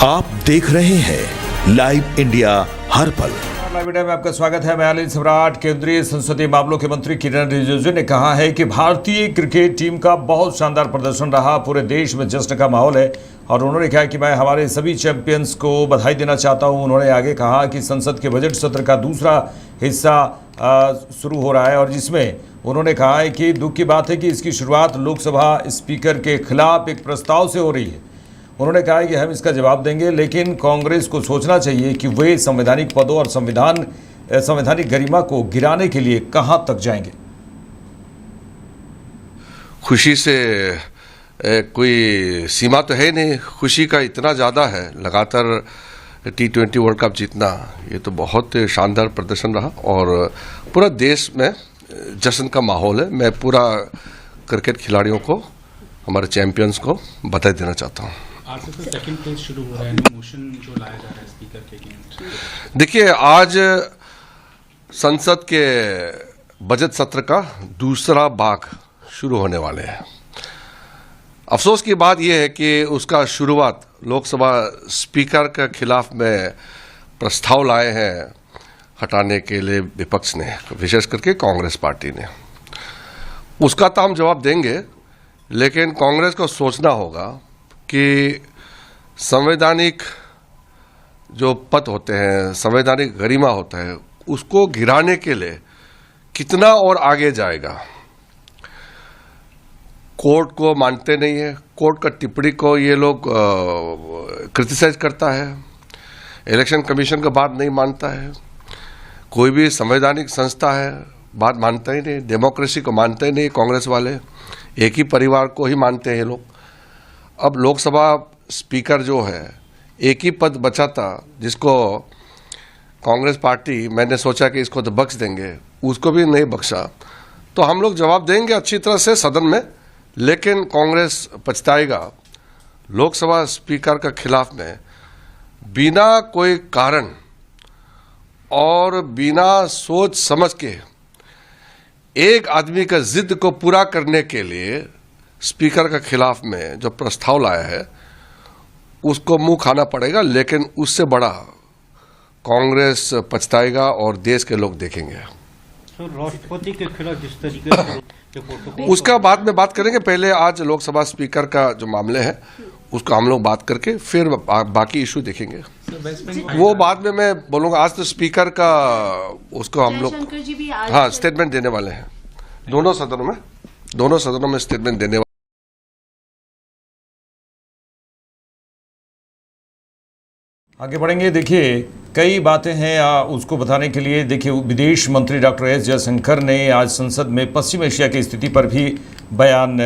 आप देख रहे हैं लाइव इंडिया हर पल। लाइव इंडिया में आपका स्वागत है। मैं अनिल सम्राट। केंद्रीय संसदीय मामलों के मंत्री किरण रिजिजू ने कहा है कि भारतीय क्रिकेट टीम का बहुत शानदार प्रदर्शन रहा, पूरे देश में जश्न का माहौल है और उन्होंने कहा कि मैं हमारे सभी चैंपियंस को बधाई देना चाहता हूं। उन्होंने आगे कहा कि संसद के बजट सत्र का दूसरा हिस्सा शुरू हो रहा है और जिसमें उन्होंने कहा है कि दुख की बात है कि इसकी शुरुआत लोकसभा स्पीकर के खिलाफ एक प्रस्ताव से हो रही है। उन्होंने कहा है कि हम इसका जवाब देंगे, लेकिन कांग्रेस को सोचना चाहिए कि वे संवैधानिक पदों और संवैधानिक गरिमा को गिराने के लिए कहां तक जाएंगे। खुशी से कोई सीमा तो है नहीं, खुशी का इतना ज़्यादा है। लगातार T20 वर्ल्ड कप जीतना ये तो बहुत शानदार प्रदर्शन रहा और पूरा देश में जश्न का माहौल है। मैं पूरा क्रिकेट खिलाड़ियों को, हमारे चैंपियंस को बधाई देना चाहता हूँ। आज से सेकंड फेज शुरू हो रहा है, मोशन जो लाया जा रहा है स्पीकर के अगेंस्ट। देखिए, आज संसद के बजट सत्र का दूसरा भाग शुरू होने वाले हैं। अफसोस की बात यह है कि उसका शुरुआत लोकसभा स्पीकर के खिलाफ में प्रस्ताव लाए हैं हटाने के लिए विपक्ष ने, विशेष करके कांग्रेस पार्टी ने। उसका तो हम जवाब देंगे, लेकिन कांग्रेस को सोचना होगा कि संवैधानिक जो पद होते हैं, संवैधानिक गरिमा होता है, उसको गिराने के लिए कितना और आगे जाएगा। कोर्ट को मानते नहीं है, कोर्ट का टिप्पणी को ये लोग क्रिटिसाइज करता है, इलेक्शन कमीशन का बात नहीं मानता है, कोई भी संवैधानिक संस्था है बात मानता ही नहीं, डेमोक्रेसी को मानते ही नहीं। कांग्रेस वाले एक ही परिवार को ही मानते हैं लोग। अब लोकसभा स्पीकर जो है, एक ही पद बचा था जिसको कांग्रेस पार्टी, मैंने सोचा कि इसको तो बख्श देंगे, उसको भी नहीं बख्शा। तो हम लोग जवाब देंगे अच्छी तरह से सदन में, लेकिन कांग्रेस पछताएगा। लोकसभा स्पीकर के खिलाफ में बिना कोई कारण और बिना सोच समझ के एक आदमी का जिद को पूरा करने के लिए स्पीकर के खिलाफ में जो प्रस्ताव लाया है उसको मुंह खाना पड़ेगा, लेकिन उससे बड़ा कांग्रेस पछताएगा और देश के लोग देखेंगे। राष्ट्रपति के खिलाफ जिस तरीके से उसका बाद में बात करेंगे। पहले आज लोकसभा स्पीकर का जो मामले है उसको हम लोग बात करके फिर बाकी इशू देखेंगे। वो बाद में मैं बोलूँगा। आज तो स्पीकर का उसको हम लोग स्टेटमेंट देने वाले हैं, दोनों सदनों में स्टेटमेंट देने वाले। आगे बढ़ेंगे। देखिए, कई बातें हैं उसको बताने के लिए। देखिए, विदेश मंत्री डॉक्टर एस जयशंकर ने आज संसद में पश्चिम एशिया की स्थिति पर भी बयान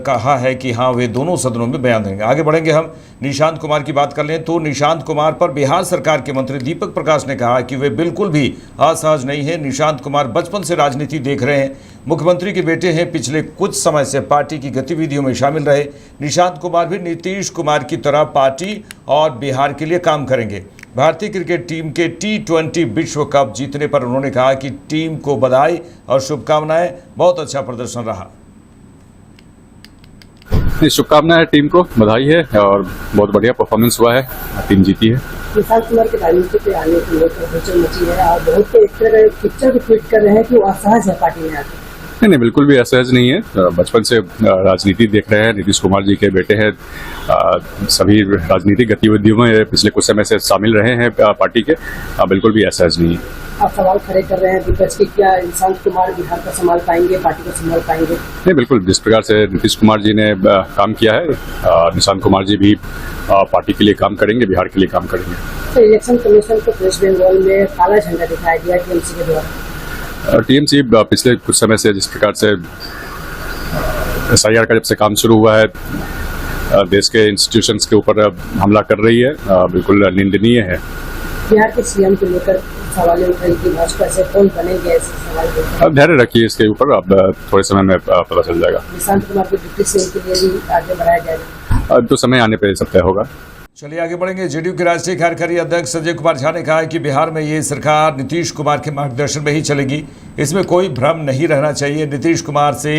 कहा है कि हाँ, वे दोनों सदनों में बयान देंगे। आगे बढ़ेंगे। हम निशांत कुमार की बात कर लें तो निशांत कुमार पर बिहार सरकार के मंत्री दीपक प्रकाश ने कहा कि वे बिल्कुल भी असहज नहीं है। निशांत कुमार बचपन से राजनीति देख रहे हैं, मुख्यमंत्री के बेटे हैं, पिछले कुछ समय से पार्टी की गतिविधियों में शामिल रहे। निशांत कुमार भी नीतीश कुमार की तरह पार्टी और बिहार के लिए काम करेंगे। भारतीय क्रिकेट टीम के T20 विश्व कप जीतने पर उन्होंने कहा कि टीम को बधाई और शुभकामनाएं, बहुत अच्छा प्रदर्शन रहा। शुभकामनाएं, टीम को बधाई है और बहुत बढ़िया परफॉर्मेंस हुआ है, टीम जीती है। निशांत कुमार के राजनीति पे आने की हलचल मची है और बहुत एक तरह पिक्चर भी ट्वीट कर रहे हैं कि वो असहज है पार्टी में आकर। नहीं, बिल्कुल भी असहज नहीं है। बचपन से राजनीति देख रहे हैं, नीतीश कुमार जी के बेटे हैं, सभी राजनीतिक गतिविधियों में पिछले कुछ समय से शामिल रहे हैं पार्टी के, बिल्कुल भी असहज नहीं है। आप सवाल खड़े कर रहे हैं विपक्ष की, क्या निशांत कुमार बिहार का संभाल पाएंगे, पार्टी को संभाल पाएंगे? नहीं, बिल्कुल। जिस प्रकार से नीतीश कुमार जी ने काम किया है, निशांत कुमार जी भी पार्टी के लिए काम करेंगे, बिहार के लिए काम करेंगे। तो इलेक्शन कमीशन को वेस्ट बंगाल में काला झंडा दिखाया गया टीएमसी के द्वारा। टीएमसी पिछले कुछ समय से जिस प्रकार से SIR का जब से काम शुरू हुआ है, देश के इंस्टीट्यूशंस के ऊपर हमला कर रही है, बिल्कुल निंदनीय है। बिहार के सीएम को लेकर सवाल उठाई कि भाजपा से कौन बनेंगे, ऐसे सवाल। अब धैर्य रखिए इसके ऊपर, अब थोड़े समय में पता चल जाएगा। निशांत कुमार को डिप्टी सीएम के लिए भी आगे बढ़ाया जाएगा, तो समय आने पर सब तय होगा। चलिए आगे बढ़ेंगे। जेडीयू के राष्ट्रीय कार्यकारी अध्यक्ष संजय कुमार झा ने कहा है कि बिहार में ये सरकार नीतीश कुमार के मार्गदर्शन में ही चलेगी, इसमें कोई भ्रम नहीं रहना चाहिए। नीतीश कुमार से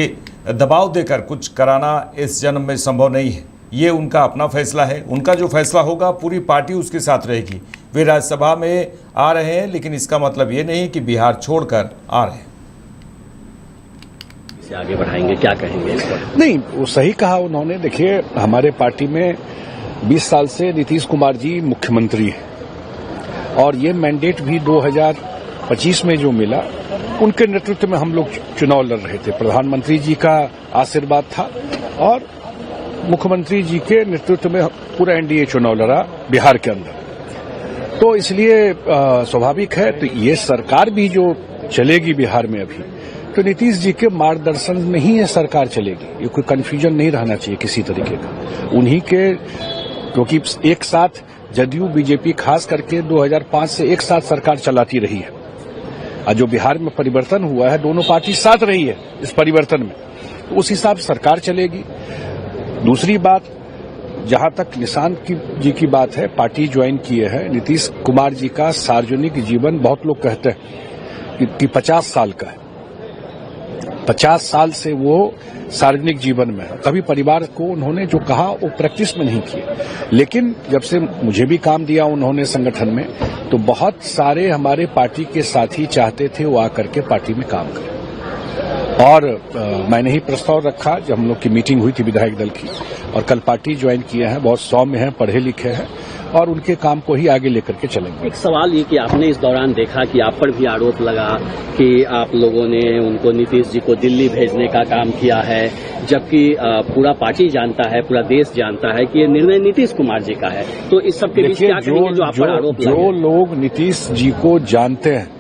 दबाव देकर कुछ कराना इस जन्म में संभव नहीं है। ये उनका अपना फैसला है। उनका जो फैसला होगा पूरी पार्टी उसके साथ रहेगी। वे राज्यसभा में आ रहे हैं, लेकिन इसका मतलब ये नहीं कि बिहार छोड़कर आ रहे हैं। इसे आगे बढ़ाएंगे, क्या कहेंगे इस पर? नहीं, वो सही कहा उन्होंने। देखिए, हमारे पार्टी में 20 साल से नीतीश कुमार जी मुख्यमंत्री हैं और ये मैंडेट भी 2025 में जो मिला, उनके नेतृत्व में हम लोग चुनाव लड़ रहे थे। प्रधानमंत्री जी का आशीर्वाद था और मुख्यमंत्री जी के नेतृत्व में पूरा एनडीए चुनाव लड़ा बिहार के अंदर। तो इसलिए स्वाभाविक है, तो ये सरकार भी जो चलेगी बिहार में अभी, तो नीतीश जी के मार्गदर्शन में ही ये सरकार चलेगी। ये कोई कंफ्यूजन नहीं रहना चाहिए किसी तरीके का। उन्हीं के, क्योंकि एक साथ जदयू बीजेपी खास करके 2005 से एक साथ सरकार चलाती रही है और जो बिहार में परिवर्तन हुआ है, दोनों पार्टी साथ रही है इस परिवर्तन में, तो उस हिसाब से सरकार चलेगी। दूसरी बात, जहां तक निशांत जी की बात है, पार्टी ज्वाइन किए हैं। नीतीश कुमार जी का सार्वजनिक जीवन बहुत लोग कहते हैं कि 50 साल का है। 50 साल से वो सार्वजनिक जीवन में है। कभी परिवार को उन्होंने जो कहा वो प्रैक्टिस में नहीं किए, लेकिन जब से मुझे भी काम दिया उन्होंने संगठन में, तो बहुत सारे हमारे पार्टी के साथी चाहते थे वो आकर के पार्टी में काम करें। और मैंने ही प्रस्ताव रखा जब हम लोग की मीटिंग हुई थी विधायक दल की, और कल पार्टी ज्वाइन किए हैं। बहुत सौम्य हैं, पढ़े लिखे हैं और उनके काम को ही आगे लेकर के चलेंगे। एक सवाल ये कि आपने इस दौरान देखा कि आप पर भी आरोप लगा कि आप लोगों ने उनको, नीतीश जी को दिल्ली भेजने का काम किया है, जबकि पूरा पार्टी जानता है, पूरा देश जानता है कि ये निर्णय नीतीश कुमार जी का है। तो इस सब के बीच क्या कहेंगे जो आप पर आरोप लगे? जो लोग नीतीश जी को जानते हैं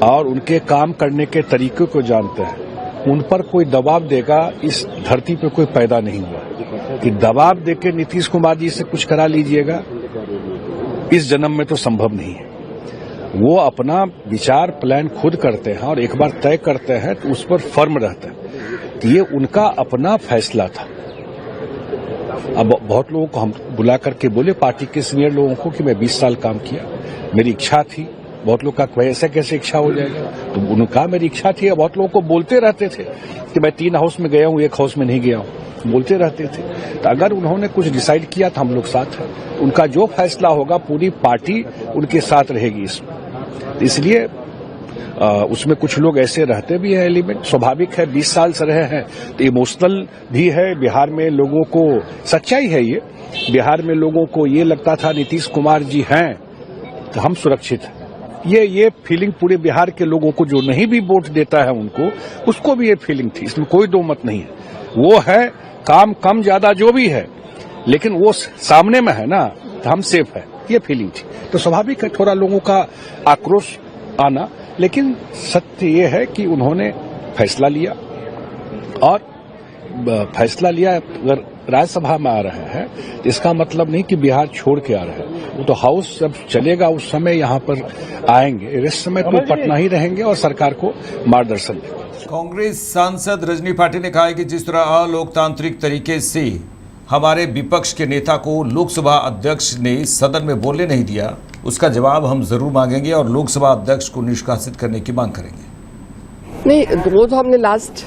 और उनके काम करने के तरीके को जानते हैं, उन पर कोई दबाव देगा इस धरती पे कोई पैदा नहीं हुआ कि दबाव देके नीतीश कुमार जी से कुछ करा लीजिएगा, इस जन्म में तो संभव नहीं है। वो अपना विचार प्लान खुद करते हैं और एक बार तय करते हैं तो उस पर फर्म रहते हैं। तो ये उनका अपना फैसला था। अब बहुत लोगों को हम बुला करके बोले, पार्टी के सीनियर लोगों को, कि मैं 20 साल काम किया, मेरी इच्छा थी। बहुत लोग का ऐसे कैसे इच्छा हो जाएगा, तो उन्होंने कहा मेरी इच्छा थी। बहुत लोगों को बोलते रहते थे कि मैं 3 हाउस में गया हूं, 1 हाउस में नहीं गया हूं, बोलते रहते थे। तो अगर उन्होंने कुछ डिसाइड किया तो हम लोग साथ हैं। उनका जो फैसला होगा पूरी पार्टी उनके साथ रहेगी इसमें। इसलिए उसमें कुछ लोग ऐसे रहते भी हैं एलिमेंट, स्वाभाविक है। 20 साल से रहे हैं तो इमोशनल भी है। बिहार में लोगों को, सच्चाई है ये, बिहार में लोगों को ये लगता था नीतीश कुमार जी हैं तो हम सुरक्षित हैं। ये फीलिंग पूरे बिहार के लोगों को, जो नहीं भी वोट देता है उनको, उसको भी ये फीलिंग थी। इसमें कोई दो मत नहीं है। वो है काम कम ज्यादा जो भी है, लेकिन वो सामने में है ना, तो हम सेफ है, ये फीलिंग थी। तो स्वाभाविक है थोड़ा लोगों का आक्रोश आना, लेकिन सत्य ये है कि उन्होंने फैसला लिया। और फैसला लिया, अगर राज्यसभा में आ रहे हैं तो इसका मतलब नहीं कि बिहार छोड़ के आ रहे हैं। वो तो हाउस जब चलेगा उस समय यहाँ पर आएंगे, इस समय तो पटना ही रहेंगे और सरकार को मार्गदर्शन देंगे। कांग्रेस सांसद रजनी पाटिल ने कहा है कि जिस तरह अलोकतांत्रिक तरीके से हमारे विपक्ष के नेता को लोकसभा अध्यक्ष ने सदन में बोलने नहीं दिया, उसका जवाब हम जरूर मांगेंगे और लोकसभा अध्यक्ष को निष्कासित करने की मांग करेंगे। नहीं, वो तो हमने लास्ट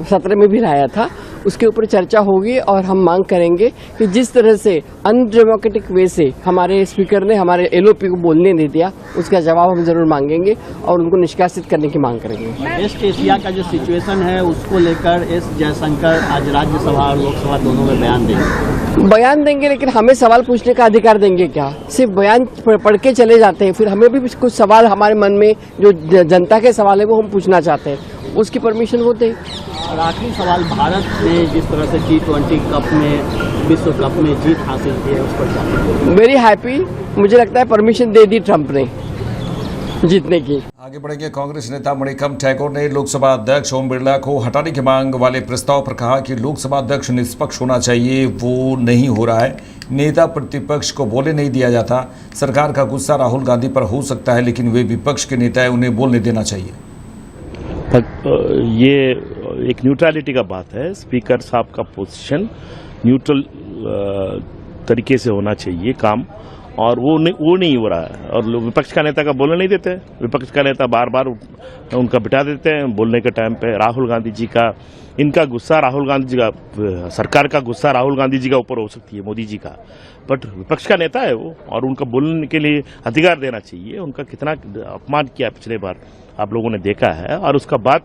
सत्र में भी लाया था, उसके ऊपर चर्चा होगी और हम मांग करेंगे कि जिस तरह से अनडेमोक्रेटिक वे से हमारे स्पीकर ने हमारे एलओपी को बोलने नहीं दिया, उसका जवाब हम जरूर मांगेंगे और उनको निष्कासित करने की मांग करेंगे। वेस्ट एशिया का जो सिचुएशन है उसको लेकर एस जयशंकर आज राज्यसभा और लोकसभा दोनों में बयान देंगे, लेकिन हमें सवाल पूछने का अधिकार देंगे क्या? सिर्फ बयान पढ़ के चले जाते हैं, फिर हमें भी कुछ सवाल हमारे मन में जो जनता के सवाल है वो हम पूछना चाहते हैं, उसकी परमिशन वो दें। और आखिरी सवाल, भारत ने जिस तरह से T20 कप में, विश्व कप में जीत हासिल की है, उस पर क्या? Very happy. मुझे लगता है परमिशन दे दी ट्रंप ने जीतने की। आगे बढ़ेंगे। कांग्रेस नेता मणिकम ठाकुर ने लोकसभा अध्यक्ष ओम बिरला को हटाने की मांग वाले प्रस्ताव पर कहा कि लोकसभा अध्यक्ष निष्पक्ष होना चाहिए, वो नहीं हो रहा है। नेता प्रतिपक्ष को बोलने नहीं दिया जाता। सरकार का गुस्सा राहुल गांधी पर हो सकता है, लेकिन वे विपक्ष के नेता है, उन्हें बोलने देना चाहिए। ये एक न्यूट्रलिटी का बात है। स्पीकर साहब का पोजीशन न्यूट्रल तरीके से होना चाहिए काम, और वो नहीं हो रहा है। और लोग विपक्ष का नेता का बोलने नहीं देते। विपक्ष का नेता बार बार उनका बिठा देते हैं बोलने के टाइम पे। राहुल गांधी जी का, इनका गुस्सा राहुल गांधी जी का, सरकार का गुस्सा राहुल गांधी जी का ऊपर हो सकती है, मोदी जी का, बट विपक्ष का नेता है वो, और उनका बोलने के लिए अधिकार देना चाहिए। उनका कितना अपमान किया पिछले बार आप लोगों ने देखा है, और उसका बाद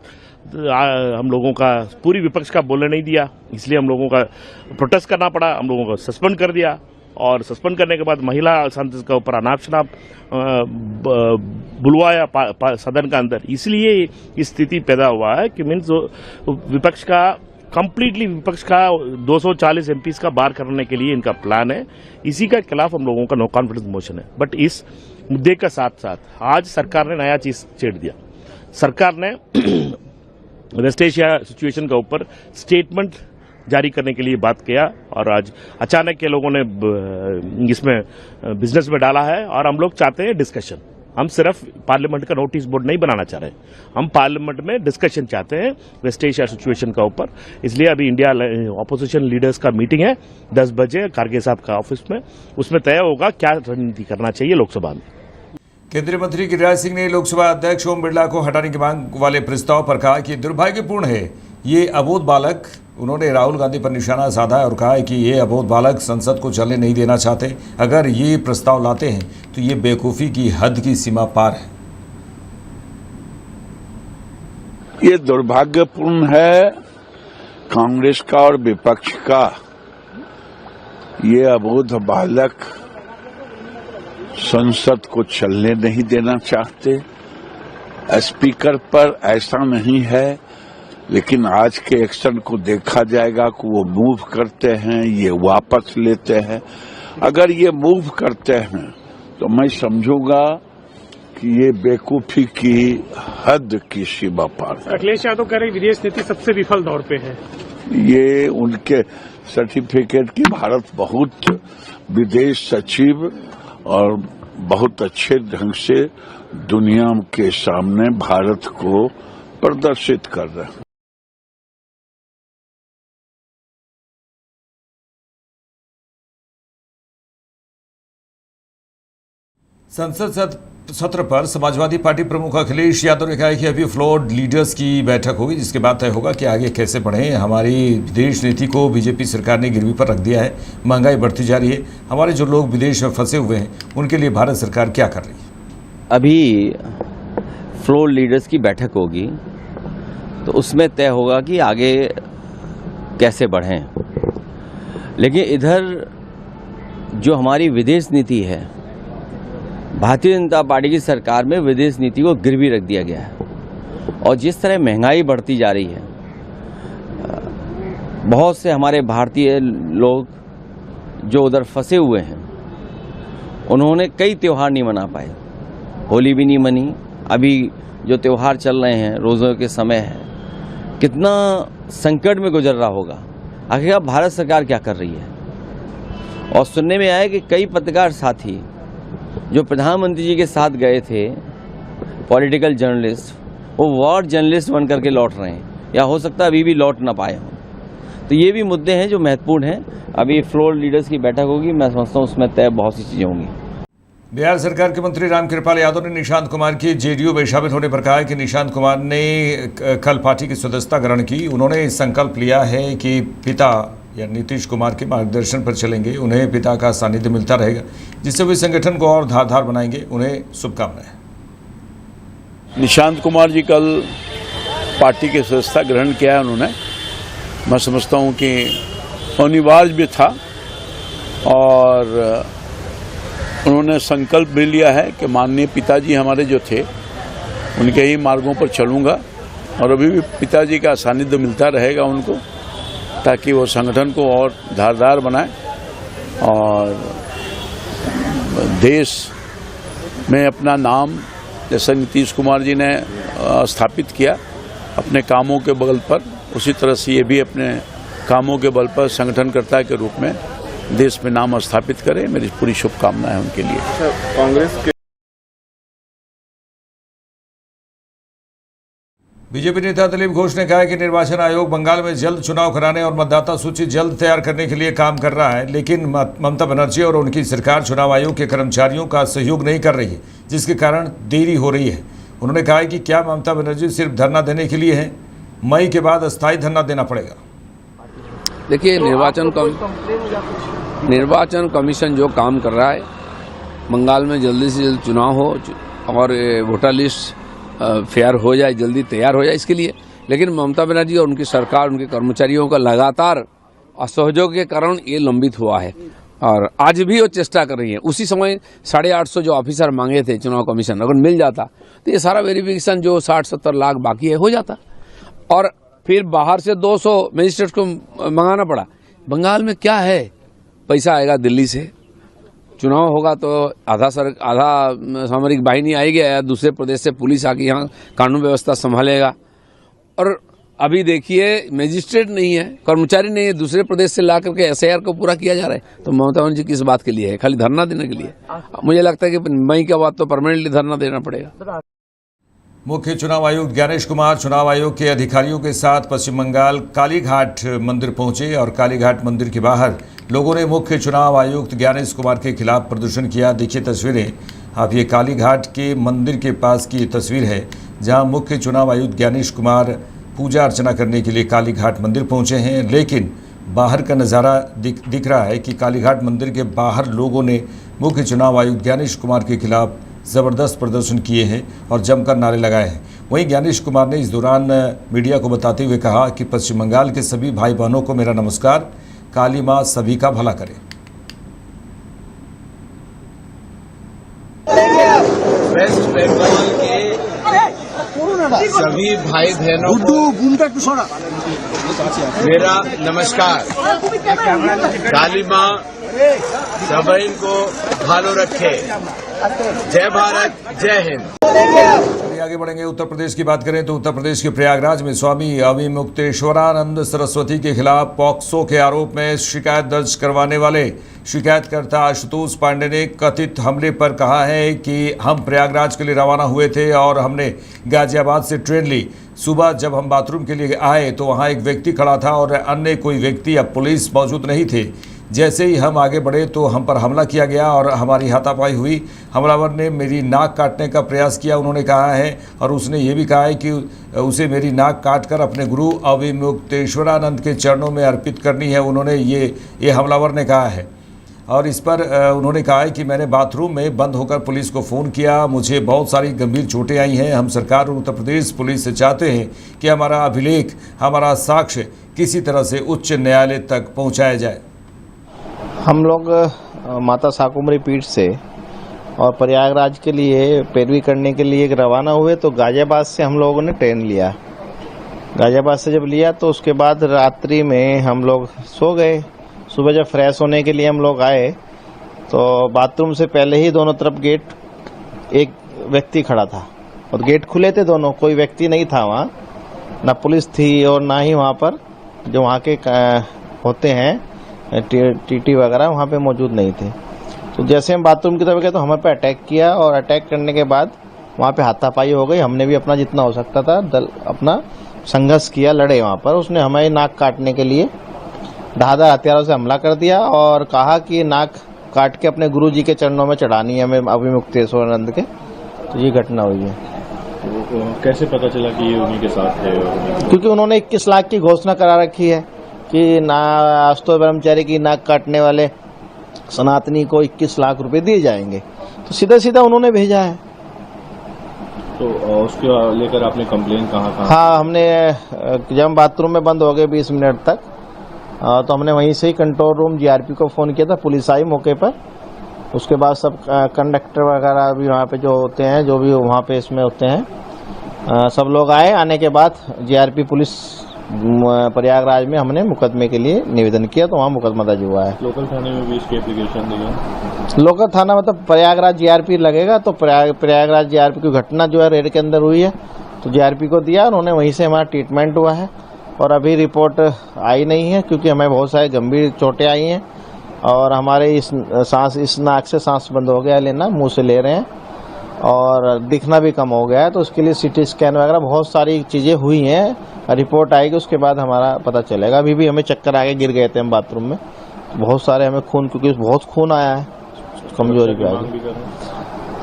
हम लोगों का पूरी विपक्ष का बोलने नहीं दिया, इसलिए हम लोगों का प्रोटेस्ट करना पड़ा, हम लोगों को सस्पेंड कर दिया। और सस्पेंड करने के बाद महिला सांसद का ऊपर अनाप शनाप बुलवाया सदन का अंदर। इसलिए स्थिति पैदा हुआ है कि मीन्स विपक्ष का कंप्लीटली, विपक्ष का 240 एमपीज का बाहर करने के लिए इनका प्लान है। इसी के खिलाफ हम लोगों का नो कॉन्फिडेंस मोशन है। बट इस मुद्दे के साथ साथ आज सरकार ने नया चीज छेड़ दिया। सरकार ने वेस्ट एशिया सिचुएशन के ऊपर स्टेटमेंट जारी करने के लिए बात किया, और आज अचानक के लोगों ने इसमें बिजनेस में डाला है। और हम लोग चाहते हैं डिस्कशन, हम सिर्फ पार्लियामेंट का नोटिस बोर्ड नहीं बनाना चाह रहे, हम पार्लियामेंट में डिस्कशन चाहते हैं वेस्ट एशिया सिचुएशन का ऊपर। इसलिए अभी इंडिया ऑपोजिशन लीडर्स का मीटिंग है 10 बजे कारगे साहब का ऑफिस में, उसमें तय होगा क्या रणनीति करना चाहिए लोकसभा में। केंद्रीय मंत्री गिरिराज सिंह ने लोकसभा अध्यक्ष ओम बिरला को हटाने की मांग वाले प्रस्ताव पर कहा कि दुर्भाग्यपूर्ण है, ये अबोध बालक, उन्होंने राहुल गांधी पर निशाना साधा और कहा है कि ये अबोध बालक संसद को चलने नहीं देना चाहते। अगर ये प्रस्ताव लाते हैं तो ये बेवकूफ़ी की हद की सीमा पार है। ये दुर्भाग्यपूर्ण है कांग्रेस का और विपक्ष का। ये अबोध बालक संसद को चलने नहीं देना चाहते। स्पीकर पर ऐसा नहीं है, लेकिन आज के एक्शन को देखा जाएगा कि वो मूव करते हैं, ये वापस लेते हैं। अगर ये मूव करते हैं तो मैं समझूंगा कि ये बेवकूफी की हद की सीमा पार है। अखिलेश यादव कह रहे विदेश नीति सबसे विफल दौर पे है। ये उनके सर्टिफिकेट की भारत बहुत विदेश सचिव और बहुत अच्छे ढंग से दुनिया के सामने भारत को प्रदर्शित कर रहे हैं। संसद सत्र पर समाजवादी पार्टी प्रमुख अखिलेश यादव ने कहा कि अभी फ्लोर लीडर्स की बैठक होगी, जिसके बाद तय होगा कि आगे कैसे बढ़ें। हमारी विदेश नीति को बीजेपी सरकार ने गिरवी पर रख दिया है, महंगाई बढ़ती जा रही है, हमारे जो लोग विदेश में फंसे हुए हैं उनके लिए भारत सरकार क्या कर रही है। अभी फ्लोर लीडर्स की बैठक होगी तो उसमें तय होगा कि आगे कैसे बढ़ें। लेकिन इधर जो हमारी विदेश नीति है, भारतीय जनता पार्टी की सरकार में विदेश नीति को गिरवी रख दिया गया है। और जिस तरह महंगाई बढ़ती जा रही है, बहुत से हमारे भारतीय लोग जो उधर फंसे हुए हैं, उन्होंने कई त्यौहार नहीं मना पाए, होली भी नहीं मनी। अभी जो त्यौहार चल रहे हैं, रोज़ों के समय है, कितना संकट में गुजर रहा होगा। आखिर भारत सरकार क्या कर रही है। और सुनने में आया कि कई पत्रकार साथी जो प्रधानमंत्री जी के साथ गए थे, पॉलिटिकल जर्नलिस्ट, वो वॉर जर्नलिस्ट बन करके लौट रहे हैं, या हो सकता है अभी भी लौट ना पाए हों। तो ये भी मुद्दे हैं जो महत्वपूर्ण हैं। अभी फ्लोर लीडर्स की बैठक होगी, मैं समझता हूँ उसमें तय बहुत सी चीज़ें होंगी। बिहार सरकार के मंत्री रामकृपाल यादव ने निशांत कुमार के जेडीयू में शामिल होने पर कहा है कि निशांत कुमार ने कल पार्टी की सदस्यता ग्रहण की। उन्होंने संकल्प लिया है कि पिता या नीतीश कुमार के मार्गदर्शन पर चलेंगे, उन्हें पिता का सानिध्य मिलता रहेगा, जिससे वे संगठन को और धारदार बनाएंगे। उन्हें शुभकामनाएं। निशांत कुमार जी कल पार्टी की सदस्यता ग्रहण किया है उन्होंने। मैं समझता हूं कि अनिवार्य भी था, और उन्होंने संकल्प भी लिया है कि माननीय पिताजी हमारे जो थे उनके ही मार्गों पर चलूंगा, और अभी भी पिताजी का सानिध्य मिलता रहेगा उनको, ताकि वो संगठन को और धारदार बनाए और देश में अपना नाम, जैसे नीतीश कुमार जी ने स्थापित किया अपने कामों के बल पर, उसी तरह से ये भी अपने कामों के बल पर संगठनकर्ता के रूप में देश में नाम स्थापित करें। मेरी पूरी शुभकामनाएं उनके लिए। कांग्रेस के बीजेपी नेता दिलीप घोष ने कहा है कि निर्वाचन आयोग बंगाल में जल्द चुनाव कराने और मतदाता सूची जल्द तैयार करने के लिए काम कर रहा है, लेकिन ममता बनर्जी और उनकी सरकार चुनाव आयोग के कर्मचारियों का सहयोग नहीं कर रही है, जिसके कारण देरी हो रही है। उन्होंने कहा है कि क्या ममता बनर्जी सिर्फ धरना देने के लिए है? मई के बाद अस्थायी धरना देना पड़ेगा। देखिए, निर्वाचन कमीशन जो काम कर रहा है, बंगाल में जल्दी से जल्द चुनाव हो और वोटर लिस्ट फेयर हो जाए, जल्दी तैयार हो जाए, इसके लिए। लेकिन ममता बनर्जी और उनकी सरकार, उनके कर्मचारियों का लगातार असहयोग के कारण ये लंबित हुआ है और आज भी वो चेष्टा कर रही है। उसी समय 850 जो ऑफिसर मांगे थे चुनाव कमीशन, अगर मिल जाता तो ये सारा वेरिफिकेशन जो 60-70 लाख बाकी है हो जाता, और फिर बाहर से 200 मजिस्ट्रेट को मंगाना पड़ा। बंगाल में क्या है, पैसा आएगा दिल्ली से, चुनाव होगा तो आधा सामरिक बाहिनी आएगी या दूसरे प्रदेश से पुलिस आके यहाँ कानून व्यवस्था संभालेगा। और अभी देखिए, मजिस्ट्रेट नहीं है, कर्मचारी नहीं है, दूसरे प्रदेश से ला करके SIR को पूरा किया जा रहा है। तो ममता बनर्जी किस बात के लिए है? खाली धरना देने के लिए? मुझे लगता है कि मई के बाद तो परमानेंटली धरना देना पड़ेगा। मुख्य चुनाव आयुक्त ज्ञानेश कुमार चुनाव आयोग के अधिकारियों के साथ पश्चिम बंगाल कालीघाट मंदिर पहुंचे और कालीघाट मंदिर के बाहर लोगों ने मुख्य चुनाव आयुक्त ज्ञानेश कुमार के खिलाफ प्रदर्शन किया। देखिए तस्वीरें आप, ये कालीघाट के मंदिर के पास की तस्वीर है जहां मुख्य चुनाव आयुक्त ज्ञानेश कुमार पूजा अर्चना करने के लिए कालीघाट मंदिर पहुंचे हैं। लेकिन बाहर का नज़ारा दिख रहा है कि कालीघाट मंदिर के बाहर लोगों ने मुख्य चुनाव आयुक्त ज्ञानेश कुमार के खिलाफ ज़बरदस्त प्रदर्शन किए हैं और जमकर नारे लगाए हैं। वहीं ज्ञानेश कुमार ने इस दौरान मीडिया को बताते हुए कहा कि पश्चिम बंगाल के सभी भाई बहनों को मेरा नमस्कार, काली माँ सभी का भला करे। वेस्ट बंगाल के सभी भाई बहनों को मेरा नमस्कार। काली माँ सभी को भालो रखे। जय भारत, जय हिंद। आगे बढ़ेंगे, उत्तर प्रदेश की बात करें तो उत्तर प्रदेश के प्रयागराज में स्वामी अविमुक्तेश्वरानंद सरस्वती के खिलाफ पॉक्सो के आरोप में शिकायत दर्ज करवाने वाले शिकायतकर्ता आशुतोष पांडे ने कथित हमले पर कहा है कि हम प्रयागराज के लिए रवाना हुए थे और हमने गाजियाबाद से ट्रेन ली। सुबह जब हम बाथरूम के लिए आए तो वहाँ एक व्यक्ति खड़ा था और अन्य कोई व्यक्ति या पुलिस मौजूद नहीं थे। जैसे ही हम आगे बढ़े तो हम पर हमला किया गया और हमारी हाथापाई हुई। हमलावर ने मेरी नाक काटने का प्रयास किया, उन्होंने कहा है, और उसने ये भी कहा है कि उसे मेरी नाक काटकर अपने गुरु अविमुक्तेश्वरानंद के चरणों में अर्पित करनी है। उन्होंने ये हमलावर ने कहा है। और इस पर उन्होंने कहा है कि मैंने बाथरूम में बंद होकर पुलिस को फ़ोन किया, मुझे बहुत सारी गंभीर चोटें आई हैं। हम सरकार और उत्तर प्रदेश पुलिस से चाहते हैं कि हमारा अभिलेख, हमारा साक्ष्य किसी तरह से उच्च न्यायालय तक पहुँचाया जाए। हम लोग माता शाकुंभरी पीठ से और प्रयागराज के लिए पैरवी करने के लिए रवाना हुए तो गाजियाबाद से हम लोगों ने ट्रेन लिया। गाजियाबाद से जब लिया तो उसके बाद रात्रि में हम लोग सो गए। सुबह जब फ्रेश होने के लिए हम लोग आए तो बाथरूम से पहले ही दोनों तरफ गेट, एक व्यक्ति खड़ा था और गेट खुले थे दोनों, कोई व्यक्ति नहीं था वहाँ, ना पुलिस थी और ना ही वहाँ पर जो वहाँ के होते हैं टीटी वगैरह वहाँ पे मौजूद नहीं थे। तो जैसे हम बाथरूम की तरफ गए तो हमें पे अटैक किया और अटैक करने के बाद वहाँ पे हाथापाई हो गई। हमने भी अपना जितना हो सकता था अपना संघर्ष किया, लड़े वहाँ पर। उसने हमारी नाक काटने के लिए धारदार हथियारों से हमला कर दिया और कहा कि नाक काट के अपने गुरु जी के चरणों में चढ़ानी है, हमें अविमुक्तेश्वरानंद के। तो ये घटना हुई है। तो कैसे पता चला कि ये उन्हीं के साथ है? क्योंकि उन्होंने 21 लाख की घोषणा करा रखी है कि आशुतोष ब्रह्मचारी की नाक काटने वाले सनातनी को 21 लाख रुपए दिए जाएंगे, तो सीधा सीधा उन्होंने भेजा है। तो उसके लेकर आपने कंप्लेन कहाँ? हाँ, हमने जब बाथरूम में बंद हो गए 20 मिनट तक, तो हमने वहीं से ही कंट्रोल रूम GRP को फ़ोन किया था। पुलिस आई मौके पर। उसके बाद सब कंडक्टर वगैरह भी वहाँ पे जो होते हैं, जो भी वहाँ पे इसमें होते हैं, सब लोग आए। आने के बाद GRP पुलिस प्रयागराज में हमने मुकदमे के लिए निवेदन किया तो वहाँ मुकदमा दर्ज हुआ है। लोकल थाने में भी इसकी एप्लीकेशन देगा? लोकल थाना मतलब प्रयागराज GRP लगेगा। तो प्रयागराज GRP की घटना जो है रेड के अंदर हुई है तो GRP को दिया, उन्होंने वहीं से हमारा ट्रीटमेंट हुआ है। और अभी रिपोर्ट आई नहीं है क्योंकि हमें बहुत सारी गंभीर चोटें आई हैं और हमारे इस नाक से सांस बंद हो गया लेना, मुँह से ले रहे हैं और दिखना भी कम हो गया है, तो उसके लिए सीटी स्कैन वगैरह बहुत सारी चीज़ें हुई हैं। रिपोर्ट आएगी उसके बाद हमारा पता चलेगा। अभी भी हमें चक्कर आके गिर गए थे हम बाथरूम में, बहुत सारे हमें खून, क्योंकि बहुत खून आया है, कमजोरी भी आ गई।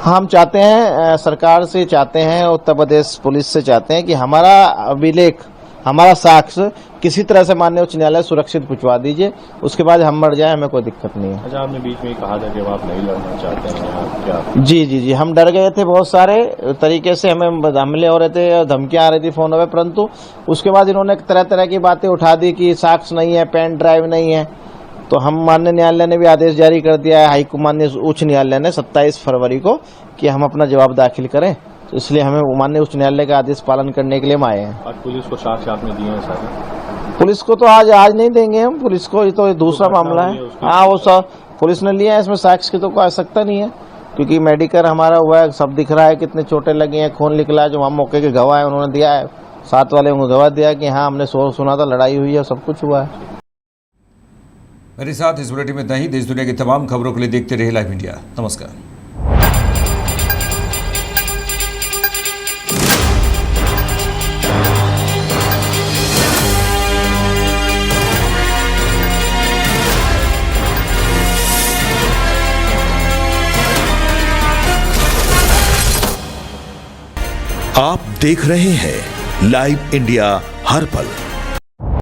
हम चाहते हैं, सरकार से चाहते हैं, उत्तर प्रदेश पुलिस से चाहते हैं कि हमारा अभिलेख, हमारा साक्ष्य किसी तरह से माननीय उच्च न्यायालय सुरक्षित पहुंचवा दीजिए, उसके बाद हम मर जाए, हमें कोई दिक्कत नहीं है। अच्छा, आपने बीच में कहा था कि आप नहीं लड़ना चाहते हैं, आप क्या? जी, हम डर गए थे, बहुत सारे तरीके से हमें हमले हो रहे थे, धमकियां आ रही थी फोनों पे, परंतु उसके बाद इन्होंने तरह तरह की बातें उठा दी कि साक्ष्य नहीं है, पेन ड्राइव नहीं है। तो हम माननीय न्यायालय ने भी आदेश जारी कर दिया है, माननीय उच्च न्यायालय ने 27 फरवरी को, कि हम अपना जवाब दाखिल करें। तो इसलिए हमें माननीय उच्च न्यायालय का आदेश पालन करने के लिए हम आए हैं। आज पुलिस को साक्ष्य आपने दिए हैं सारे? पुलिस को तो आज नहीं देंगे हम, पुलिस को ये तो दूसरा मामला है। हाँ, वो सब पुलिस ने लिया है, इसमें साक्ष्य की तो कोई आवश्यकता नहीं है, क्योंकि मेडिकल हमारा हुआ है, सब दिख रहा है, कितने चोटें लगी हैं, खून निकला है। जो वहाँ मौके के गवाह है उन्होंने दिया है, साथ वाले उनको गवाह दिया कि हाँ हमने सुना था, लड़ाई हुई है, सब कुछ हुआ है। मेरे साथ इस बुलेटिन में इतना ही। देश दुनिया की तमाम खबरों के लिए देखते रहिए लाइव इंडिया। नमस्कार। आप देख रहे हैं लाइव इंडिया हर पल।